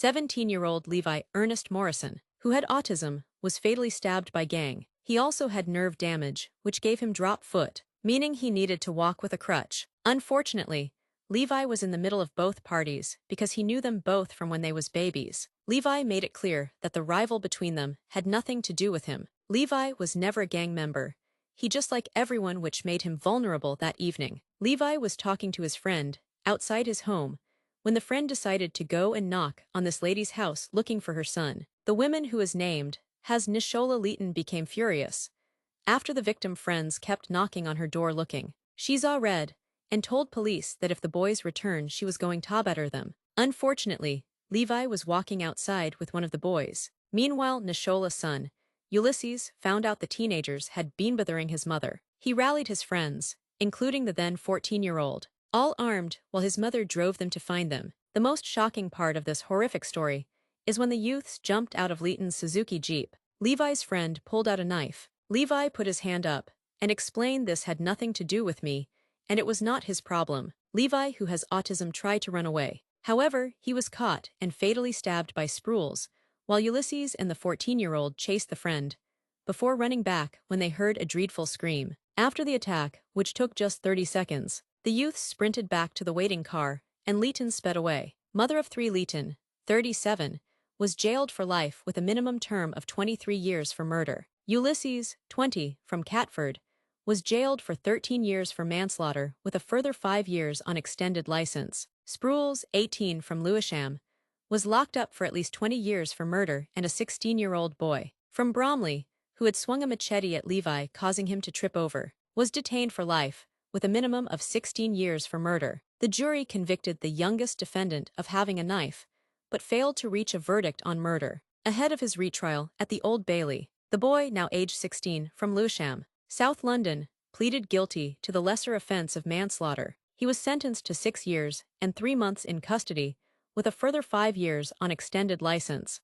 17-year-old Levi Ernest Morrison, who had autism, was fatally stabbed by gang. He also had nerve damage, which gave him drop foot, meaning he needed to walk with a crutch. Unfortunately, Levi was in the middle of both parties because he knew them both from when they was babies. Levi made it clear that the rival between them had nothing to do with him. Levi was never a gang member. He just liked everyone, which made him vulnerable that evening. Levi was talking to his friend outside his home when the friend decided to go and knock on this lady's house looking for her son. The woman, who is named as Nishola Leighton, became furious after the victim friends kept knocking on her door looking. She saw red and told police that if the boys returned, she was going to batter them. Unfortunately, Levi was walking outside with one of the boys. Meanwhile, Nishola's son, Ulysses, found out the teenagers had been bothering his mother. He rallied his friends, including the then 14-year-old, all armed, while his mother drove them to find them. The most shocking part of this horrific story is when the youths jumped out of Leighton's Suzuki Jeep. Levi's friend pulled out a knife. Levi put his hand up and explained this had nothing to do with me, and it was not his problem. Levi, who has autism, tried to run away. However, he was caught and fatally stabbed by sprues, while Ulysses and the 14-year-old chased the friend before running back when they heard a dreadful scream. After the attack, which took just 30 seconds, the youths sprinted back to the waiting car, and Leighton sped away. Mother of three, Leighton, 37, was jailed for life with a minimum term of 23 years for murder. Ulysses, 20, from Catford, was jailed for 13 years for manslaughter with a further 5 years on extended license. Sprules, 18, from Lewisham, was locked up for at least 20 years for murder, and a 16-year-old boy from Bromley, who had swung a machete at Levi causing him to trip over, was detained for life with a minimum of 16 years for murder. The jury convicted the youngest defendant of having a knife, but failed to reach a verdict on murder. Ahead of his retrial at the Old Bailey, the boy, now aged 16, from Lewisham, South London, pleaded guilty to the lesser offense of manslaughter. He was sentenced to 6 years and 3 months in custody, with a further 5 years on extended license.